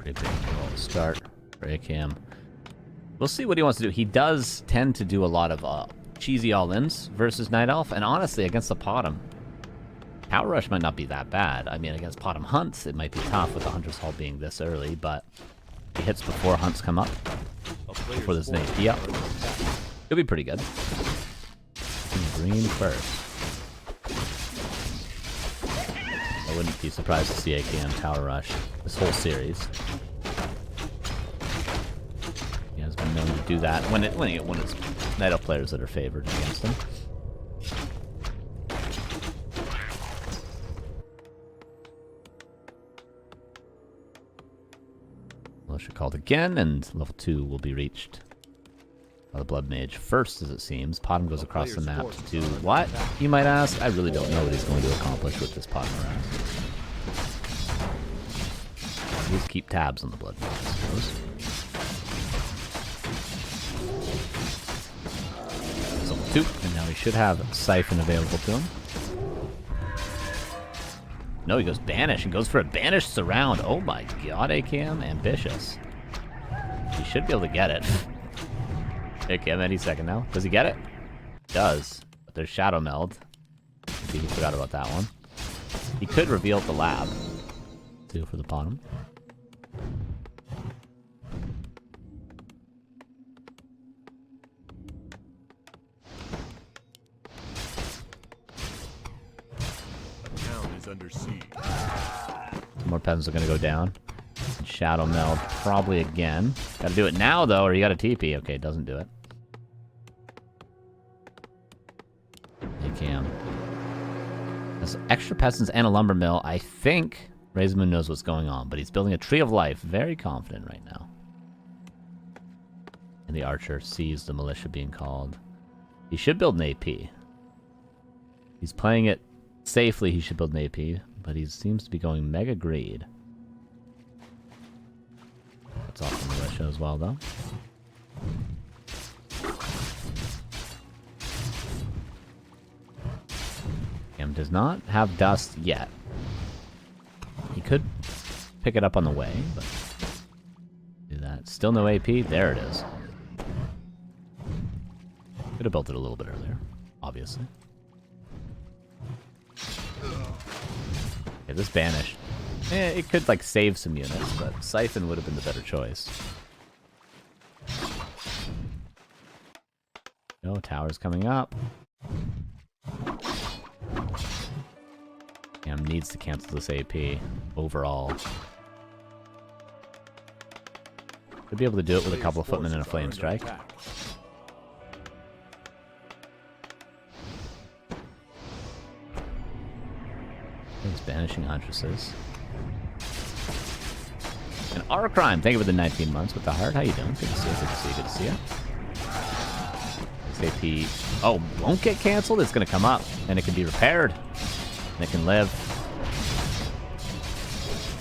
Pretty big start for AKM. We'll see what he wants to do. He does tend to do a lot of cheesy all-ins versus Night Elf, and honestly, against the Potom, Power Rush might not be that bad. I mean, against Potom Hunts, it might be tough with the Hunter's Hall being this early, but he hits before Hunts come up, before there's an AP up. It'll be pretty good. Green first. I wouldn't be surprised to see AKM Tower Rush this whole series. He has been known to do that when it's Night Elf players that are favored against him. Militia called again, and level 2 will be reached. The Blood Mage first, as it seems. Potom goes across the map to do what, you might ask? I really don't know what he's going to accomplish with this Potom harass. Just keep tabs on the Blood Mage, I suppose. Level 2, and now he should have Siphon available to him. No, he goes Banish. He goes for a Banished Surround. Oh my god, AKM. Ambitious. He should be able to get it. AKM any second now. Does he get it? Does. But there's Shadow Meld. Maybe he forgot about that one. He could reveal the lab. 2 for the Potom. Under siege. Some more peasants are going to go down. Shadow Meld probably again. Got to do it now, though, or you got a TP. Okay, doesn't do it. AKM. There's extra peasants and a lumber mill. I think RazerMoon knows what's going on, but he's building a Tree of Life. Very confident right now. And the archer sees the militia being called. He should build an AP. He's playing it safely. He should build an AP, but he seems to be going Mega Greed. That's off the militia as well, though. M does not have Dust yet. He could pick it up on the way, but do that. Still no AP. There it is. Could have built it a little bit earlier, obviously. Yeah, this Banish. It could, like, save some units, but Siphon would have been the better choice. No, tower's coming up. Cam needs to cancel this AP overall. Could be able to do it with a couple of footmen and a flame strike. He's banishing Huntresses. And R-Crime, thank you for the 19 months with the heart. How you doing? Good to see you, good to see you, good to see you. AP, oh, won't get canceled? It's going to come up, and it can be repaired. And it can live.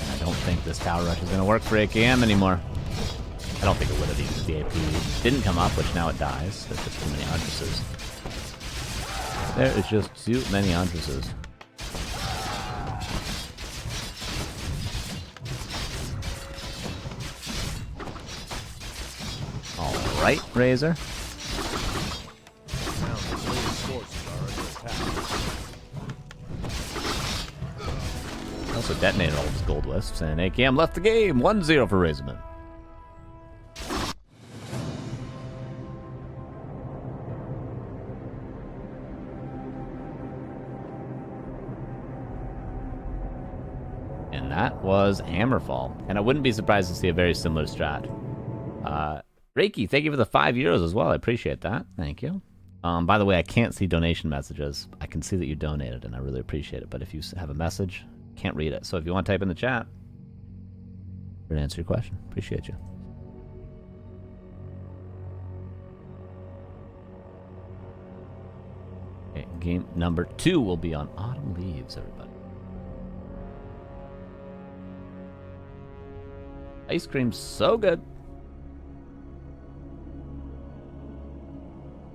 And I don't think this Tower Rush is going to work for AKM anymore. I don't think it would have even if the AP didn't come up, which now it dies. There's just too many Huntresses. There is just too many Huntresses. Right, Razor. Also detonated all his gold wisps, and AKM left the game. 1-0 for RazerMoon. And that was Hammerfall. And I wouldn't be surprised to see a very similar strat. Reiki, thank you for the €5 as well. I appreciate that. Thank you. By the way, I can't see donation messages. I can see that you donated, and I really appreciate it. But if you have a message, can't read it. So if you want to type in the chat, I'm going to answer your question. Appreciate you. Okay, game number 2 will be on Autumn Leaves, everybody. Ice cream's so good.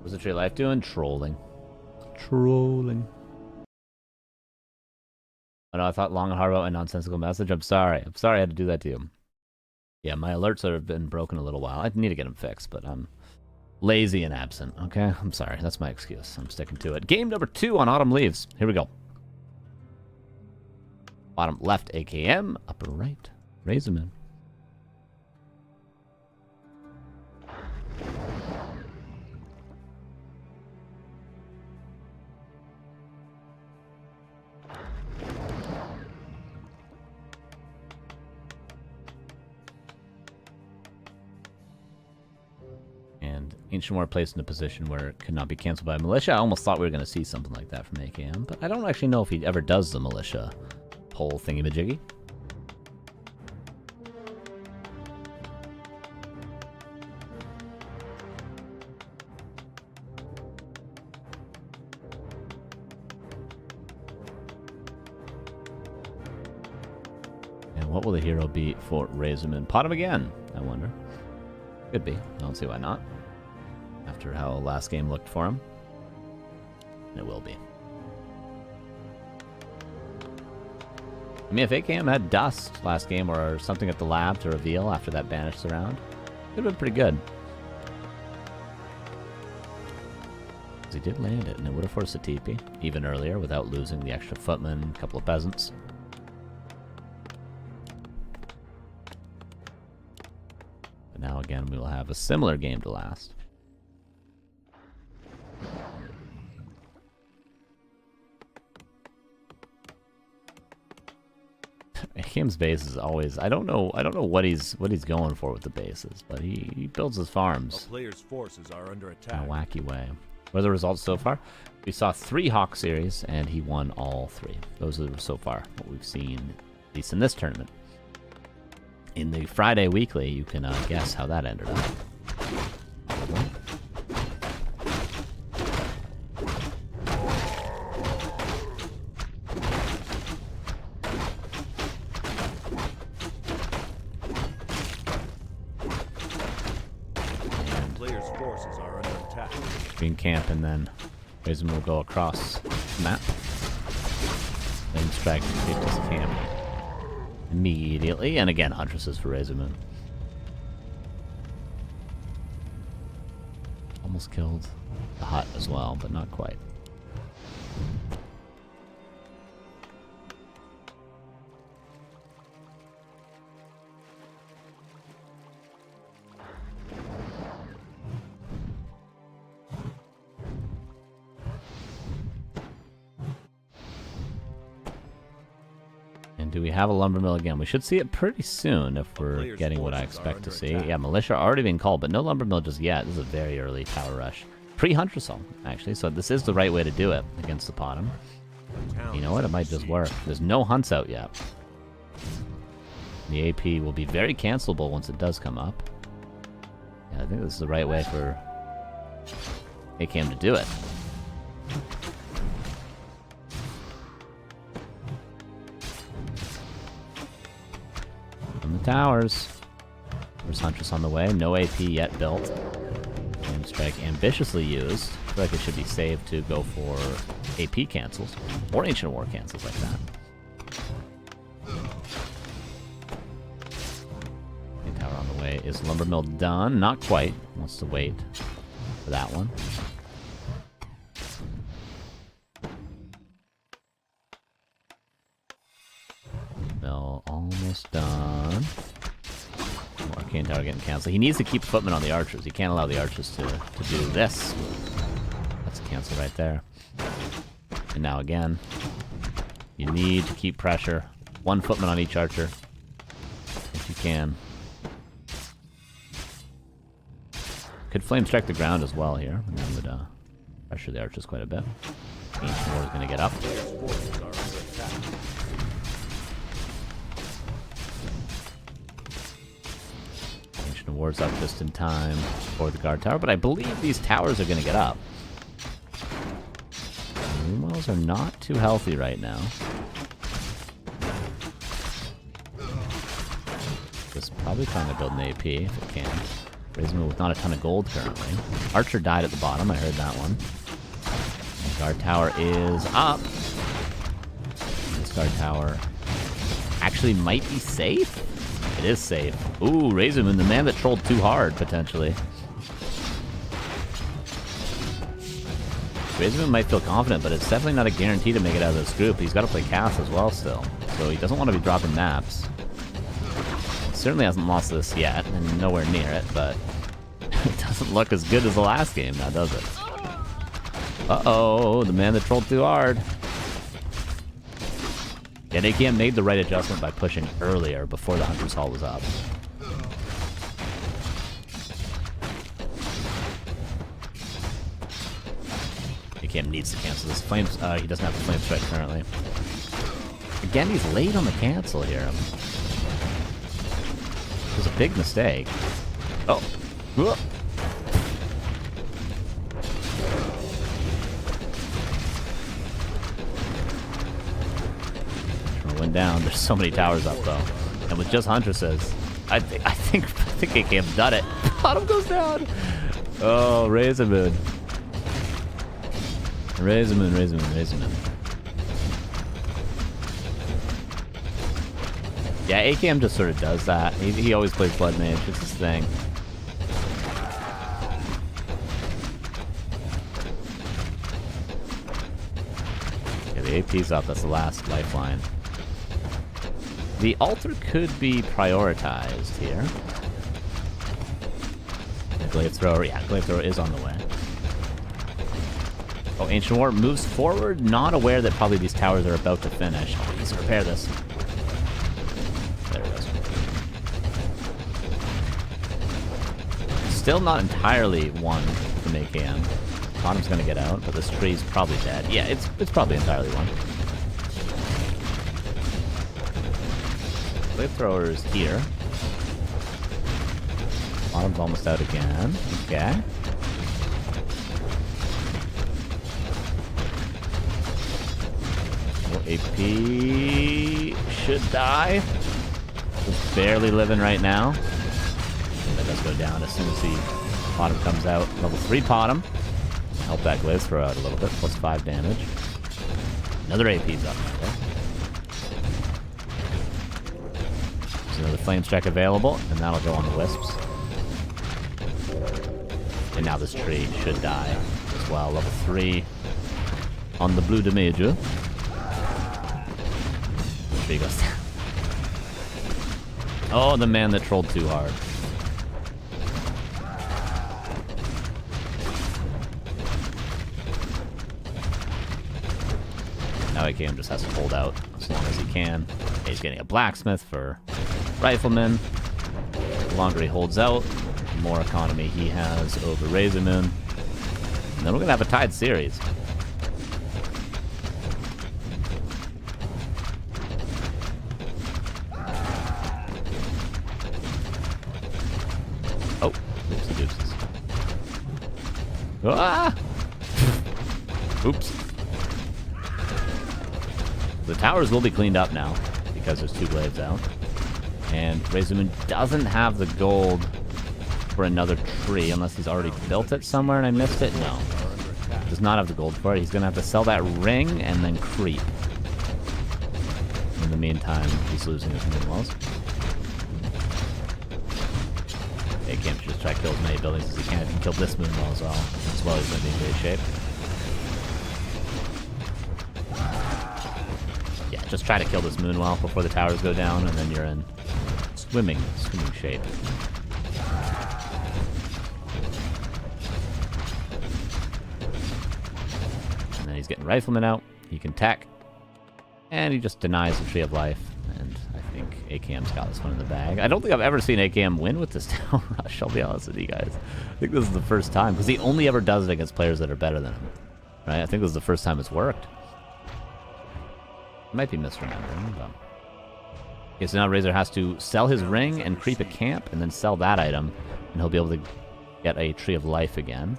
What's the Tree of Life doing? Trolling. Trolling. Oh no, I thought long and hard about a nonsensical message. I'm sorry. I'm sorry I had to do that to you. Yeah, my alerts have been broken a little while. I need to get them fixed, but I'm lazy and absent, okay? I'm sorry. That's my excuse. I'm sticking to it. Game number 2 on Autumn Leaves. Here we go. Bottom left, AKM. Upper right, RazerMoon. And Ancient War placed in a position where it could not be canceled by a militia. I almost thought we were going to see something like that from AKM, but I don't actually know if he ever does the militia pole thingy-majiggy. And what will the hero be for RazerMoon? Pot him again, I wonder. Could be. I don't see why not. After how last game looked for him. And it will be. I mean, if AKM had dust last game or something at the lab to reveal after that banished surround, it would have been pretty good. Because he did land it, and it would have forced a TP even earlier without losing the extra footman, a couple of peasants. But now again, we will have a similar game to last. AKM's base is always, I don't know what he's going for with the bases, but he builds his farms a player's forces are under attack. in a wacky way. What are the results so far? We saw 3 Hawk series, and he won all 3. Those are so far what we've seen, at least in this tournament. In the Friday Weekly, you can guess how that ended up. Green camp, and then RazerMoon will go across the map. Then strike this camp immediately, and again Huntresses for RazerMoon. Almost killed the hut as well, but not quite. Do we have a lumber mill again? We should see it pretty soon if we're getting what I expect to see. Yeah, militia already being called, but no lumber mill just yet. This is a very early tower rush. Pre-Huntress, actually, so this is the right way to do it against the bottom. You know what? It might just work. There's no hunts out yet. The AP will be very cancelable once it does come up. Yeah, I think this is the right way for AKM to do it. The towers. There's Huntress on the way. No AP yet built. Flame Strike ambitiously used. I feel like it should be saved to go for AP cancels. Or Ancient War cancels like that. The tower on the way. Is Lumber Mill done? Not quite. Wants to wait for that one. Mill almost done. Arcane Tower getting canceled. He needs to keep footmen on the archers. He can't allow the archers to do this. That's a cancel right there. And now again, you need to keep pressure. 1 footman on each archer, if you can. Could flame strike the ground as well here, and that would pressure the archers quite a bit. Ancient War is going to get up. Wards up just in time for the guard tower, but I believe these towers are going to get up. The walls are not too healthy right now. Just probably trying to build an AP if it can. RazerMoon with not a ton of gold currently. Archer died at the bottom, I heard that one. And guard tower is up. This guard tower actually might be safe. It is safe. Ooh, RazerMoon, the man that trolled too hard, potentially. RazerMoon might feel confident, but it's definitely not a guarantee to make it out of this group. He's got to play Cass as well still. So he doesn't want to be dropping maps. Certainly hasn't lost this yet, and nowhere near it, but it doesn't look as good as the last game now, does it? Uh-oh, the man that trolled too hard. Yeah, AKM made the right adjustment by pushing earlier before the Hunter's Hall was up. AKM needs to cancel this. Flames, he doesn't have the Flame Strike currently. Again, he's late on the cancel here. It was a big mistake. Oh. Whoa. Went down. There's so many towers up though, and with just Huntresses, I think AKM's done it. Bottom goes down. Oh, RazerMoon. RazerMoon. Yeah, AKM just sort of does that. He always plays Blood Mage. It's his thing. Yeah, the AP's up. That's the last lifeline. The altar could be prioritized here. The Glaive Thrower, yeah, Glaive Thrower is on the way. Oh, Ancient War moves forward, not aware that probably these towers are about to finish. Oh, he needs to repair this. There it goes. Still not entirely won from AKM. Bottom's gonna get out, but this tree's probably dead. Yeah, it's probably entirely won. Flamethrower's here. Bottom's almost out again. Okay. Oh, AP should die. Just barely living right now. That does go down as soon as the bottom comes out. Level 3 bottom. Help that Glaive Thrower out a little bit. Plus 5 damage. Another AP's up. Okay. Another Flame Strike available, and that'll go on the Wisps. And now this tree should die as well. Level 3 on the blue damager. The tree goes down. Oh, the man that trolled too hard. Now AKM just has to hold out as long as he can. He's getting a Blacksmith for Rifleman. The longer he holds out, the more economy he has over RazerMoon. And then we're gonna have a tied series. Oh, oopsie doopsies. Ah! Oops. The towers will be cleaned up now because there's 2 glaives out. And RazerMoon doesn't have the gold for another tree unless he's already built it somewhere and I missed it. No. Does not have the gold for it. He's going to have to sell that ring and then creep. In the meantime, he's losing his Moonwells. AKM should just try to kill as many buildings as he can. If he can kill this Moonwell as well. He's going to be in great shape. Yeah, just try to kill this Moonwell before the towers go down and then you're in swimming shape. And then he's getting Rifleman out. He can tech. And he just denies the Tree of Life. And I think AKM's got this one in the bag. I don't think I've ever seen AKM win with this Tower Rush, I'll be honest with you guys. I think this is the first time. Because he only ever does it against players that are better than him. Right? I think this is the first time it's worked. Might be misremembering, but... Okay, so now Razor has to sell his ring and creep a camp, and then sell that item, and he'll be able to get a Tree of Life again.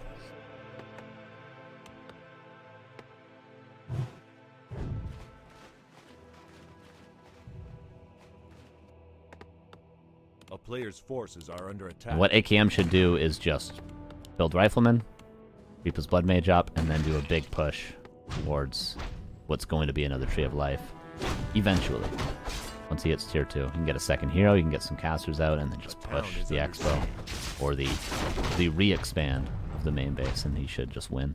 A player's forces are under attack. And what AKM should do is just build Rifleman, creep his Blood Mage up, and then do a big push towards what's going to be another Tree of Life. Eventually. Once once he hits tier 2. He can get a second hero, he can get some casters out, and then just push the expo or the re-expand of the main base, and he should just win.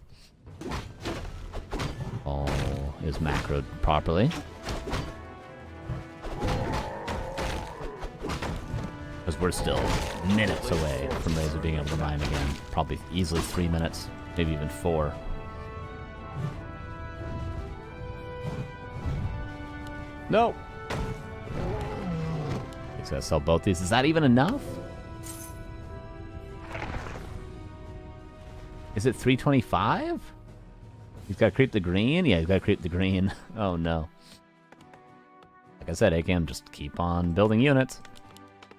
All is macroed properly. Because we're still minutes away from Razor being able to mine again. Probably easily 3 minutes, maybe even 4. No. He's gotta sell both these. Is that even enough? Is it 325? He's gotta creep the green? Yeah, he's gotta creep the green. Oh no. Like I said, AKM, just keep on building units.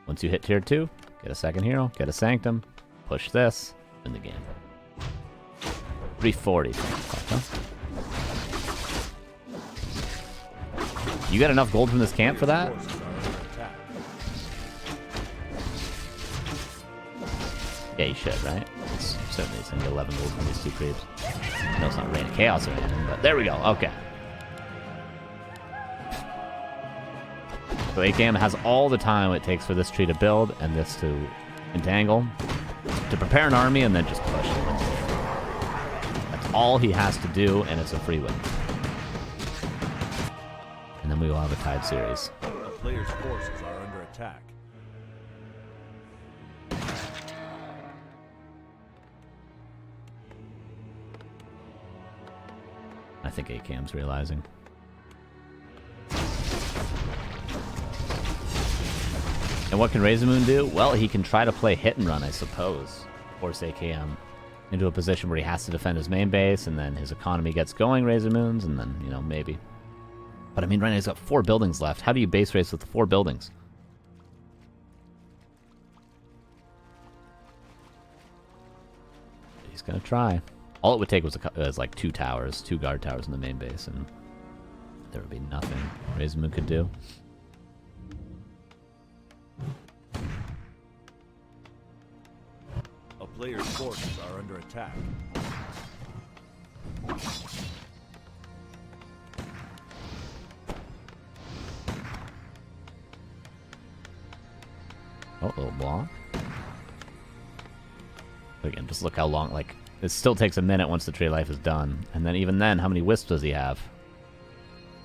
Once you hit tier 2, get a second hero, get a sanctum, push this, win the game. 340. Huh? You got enough gold from this camp for that? Yeah, you should, right? It's certainly it's gonna get 11 gold from these 2 creeps. No, it's not Rain of Chaos or anything, but there we go. Okay. So AKM has all the time it takes for this tree to build and this to entangle, to prepare an army, and then just push it. That's all he has to do, and it's a free win. And then we will have a tied series. A player's forces are under attack. I think AKM's realizing. And what can RazerMoon do? Well, he can try to play hit and run, I suppose. Force AKM into a position where he has to defend his main base, and then his economy gets going, RazerMoon's, and then, you know, maybe. But I mean, right now he's got 4 buildings left. How do you base race with 4 buildings? He's gonna try. All it would take was like 2 towers, 2 guard towers in the main base, and there would be nothing RazerMoon could do. A player's forces are under attack. Oh, little block. But again, just look how long, like, it still takes a minute once the tree life is done. And then even then, how many wisps does he have?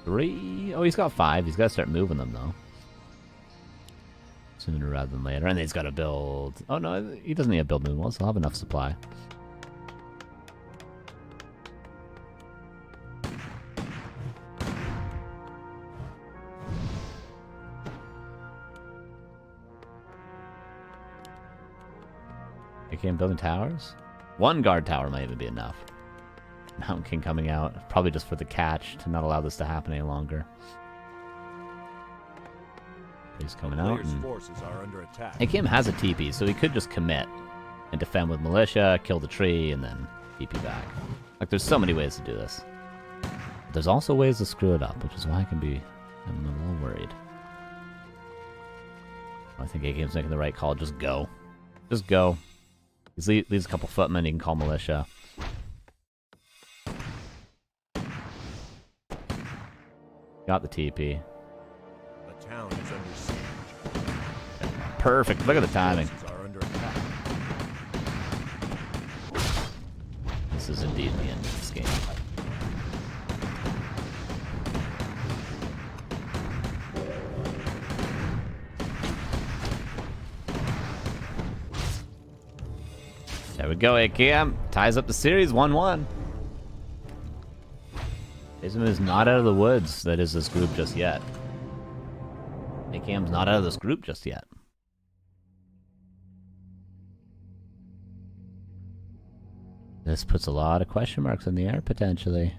3? Oh, he's got 5. He's got to start moving them, though. Sooner rather than later. And then he's got to build... Oh, no, he doesn't need to build moon walls. He'll have enough supply. AKM building towers? 1 guard tower might even be enough. Mountain King coming out. Probably just for the catch to not allow this to happen any longer. He's coming out. And forces are under attack. AKM has a TP, so he could just commit and defend with militia, kill the tree, and then TP back. Like, there's so many ways to do this. But there's also ways to screw it up, which is why I'm a little worried. I think AKM's making the right call. Just go. Just go. He leaves a couple footmen, he can call militia. Got the TP. The town is under siege. Perfect. Look at the timing. Forces are under attack. This is indeed the end of this game. There we go, AKM. Ties up the series 1-1. RazerMoon is not out of the woods, that is this group just yet. AKM's not out of this group just yet. This puts a lot of question marks in the air, potentially.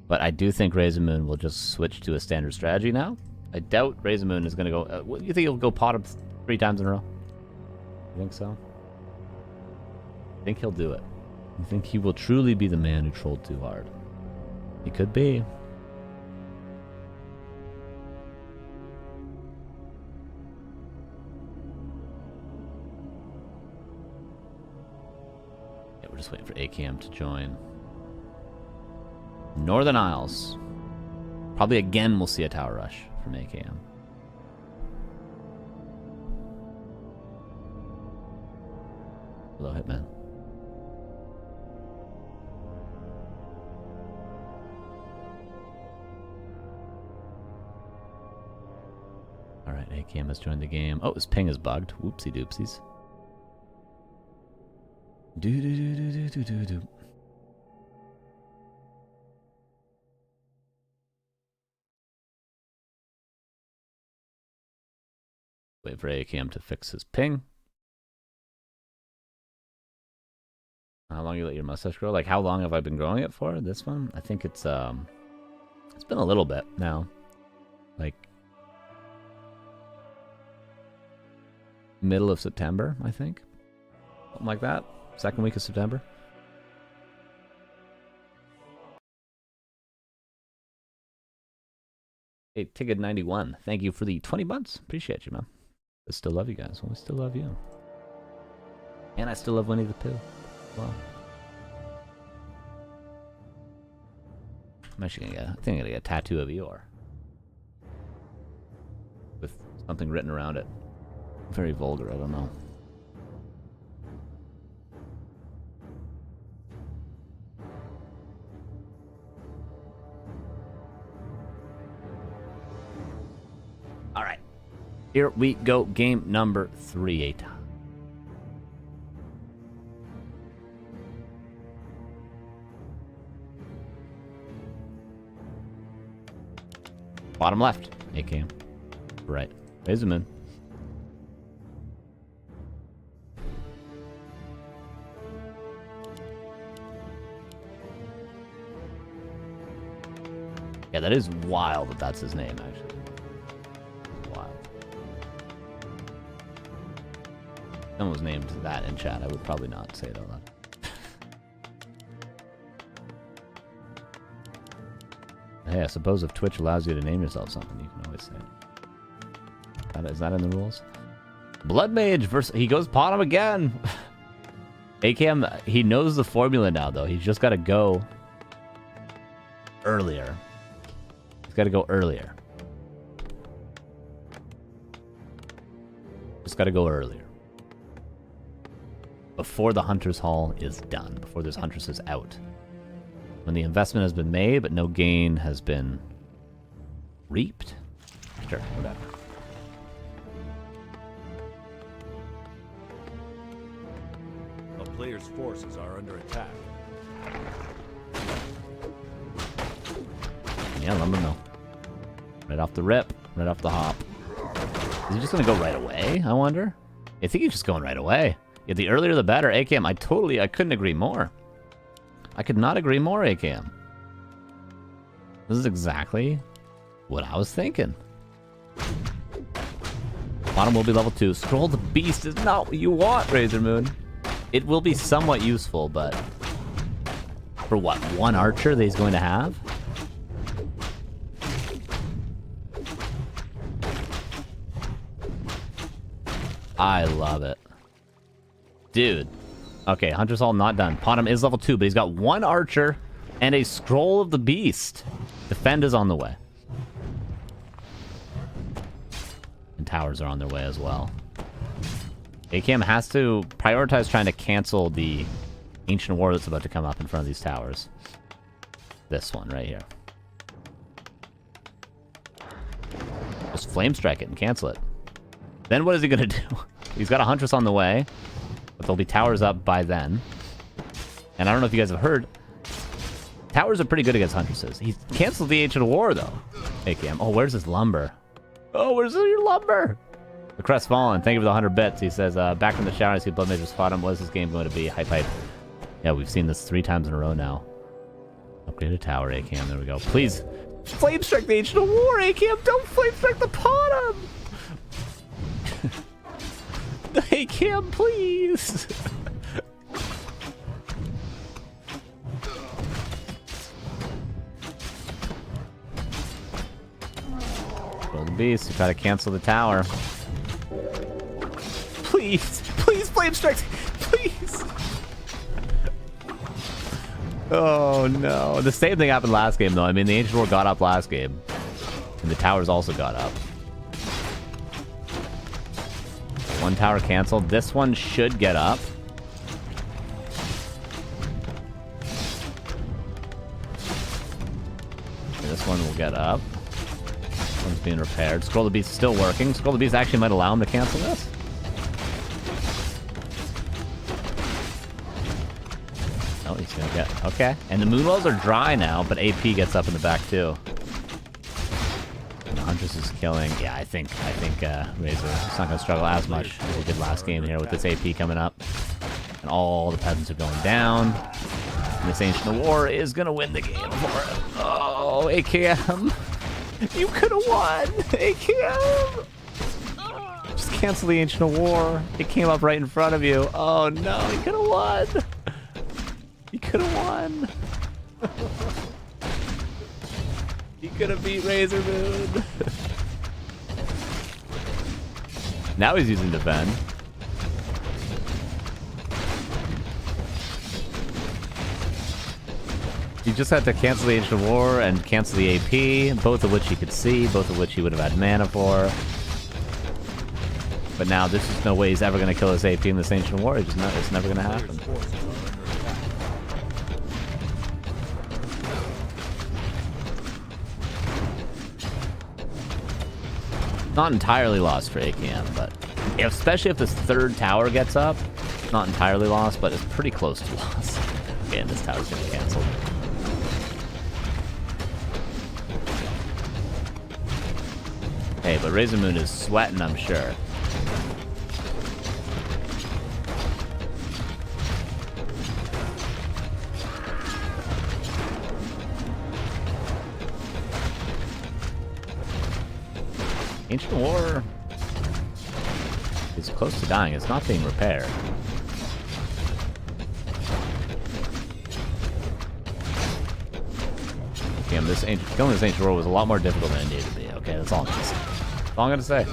But I do think RazerMoon will just switch to a standard strategy now. I doubt RazerMoon is going to go... you think he'll go pot him 3 times in a row? You think so? I think he'll do it. I think he will truly be the man who trolled too hard. He could be. Yeah, we're just waiting for AKM to join. Northern Isles. Probably again we'll see a tower rush from AKM. Hello, Hitman. Alright, AKM has joined the game. Oh, his ping is bugged. Whoopsie doopsies. Do do do do do do do. Wait for AKM to fix his ping. How long you let your mustache grow? Like, how long have I been growing it for? This one? I think it's been a little bit now. Like, middle of September, I think. Something like that. Second week of September. Hey, Ticket91, thank you for the 20 months. Appreciate you, man. I still love you guys. Well, I still love you. And I still love Winnie the Pooh. Wow. I'm actually gonna get, I think I'm gonna get a tattoo of Eeyore. With something written around it. Very vulgar, I don't know. Alright. Here we go. Game number 3. Bottom left. AKM. Right. RazerMoon. Yeah, that is wild that that's his name, actually. Wild. If someone was named that in chat, I would probably not say it out loud. Hey, I suppose if Twitch allows you to name yourself something, you can always say it. Is that in the rules? Blood Mage versus... He goes bottom again! AKM, he knows the formula now, though. He's just got to go earlier. He's got to go earlier. Just got to go earlier. Before the Hunter's Hall is done. Before there's Huntresses out. When the investment has been made, but no gain has been reaped? Sure, whatever. A player's forces are under attack. Yeah, Lumber Mill. Right off the rip. Right off the hop. Is he just going to go right away, I wonder? I think he's just going right away. Yeah, the earlier the better. AKM, I couldn't agree more. I could not agree more, AKM. This is exactly what I was thinking. Bottom will be level 2. Scroll the Beast is not what you want, RazerMoon. It will be somewhat useful, but... For what, one archer that he's going to have? I love it. Dude. Okay, Hunter's Hall not done. Bottom is level 2, but he's got one archer and a Scroll of the Beast. Defend is on the way. And towers are on their way as well. AKM has to prioritize trying to cancel the Ancient War that's about to come up in front of these towers. This one right here. Just Flame Strike it and cancel it. Then what is he going to do? He's got a Huntress on the way. But there'll be towers up by then. And I don't know if you guys have heard. Towers are pretty good against Huntresses. He canceled the Ancient War, though. AKM. Oh, where's his lumber? Oh, where's your lumber? The Crestfallen. Thank you for the 100 bits. He says, back in the shower, I see Blood Mage spot him. What is this game going to be? Hype, hype. Yeah, we've seen this 3 times in a row now. Upgraded tower, AKM. There we go. Please, Flame Strike the Ancient War, AKM. Don't Flame Strike the bottom. AKM, please! Golden Beast, you try to cancel the tower. Please! Please, Flame Strike! Please! Oh no. The same thing happened last game, though. I mean, the Ancient War got up last game. And the towers also got up. One tower canceled. This one should get up. will get up. One's being repaired. Scroll the Beast is still working. Scroll the Beast actually might allow him to cancel this. Oh, he's gonna get... Okay. And the Moonwells are dry now, but AP gets up in the back too. And Huntress is killing... Yeah, I think Razor is not gonna struggle as much as he did last game here with this AP coming up. And all the peasants are going down. And this Ancient of War is gonna win the game for him. Oh, AKM. You could have won! AKM! Just cancel the Ancient of War. It came up right in front of you. Oh no, you could have won! You could have won! You could have beat RazerMoon! Now he's using Defend. You just had to cancel the Ancient of War and cancel the AP, both of which he could see, both of which he would have had mana for. But now there's just no way he's ever going to kill his AP in this Ancient of War. It's never going to happen. Not entirely lost for AKM, but especially if this third tower gets up, not entirely lost, but it's pretty close to loss. Okay, and this tower's going to be canceled. Hey, but RazerMoon is sweating, I'm sure. Ancient War is close to dying. It's not being repaired. Damn, killing this Ancient War was a lot more difficult than it needed to be. Okay, that's all I'm gonna say. That's all I'm gonna say.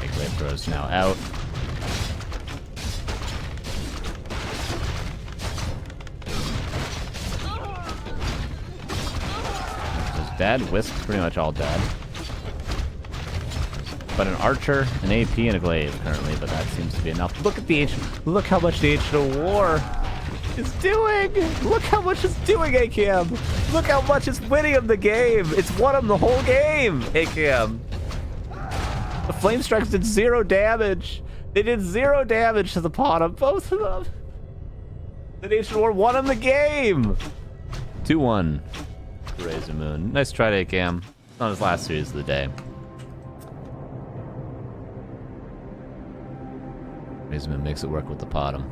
Flamethrow's now out. Is dead. Wisp's pretty much all dead. But an Archer, an AP, and a Glaive currently, but that seems to be enough. Look at the Ancient... Look how much the Ancient of War is doing! Look how much it's doing, AKM! Look how much it's winning him the game! It's won him the whole game, AKM! The Flame Strikes did 0 damage! They did 0 damage to the bottom, both of them! The Ancient War won him the game! 2-1 for RazerMoon. Nice try to AKM. It's not his last series of the day. RazerMoon makes it work with the bottom.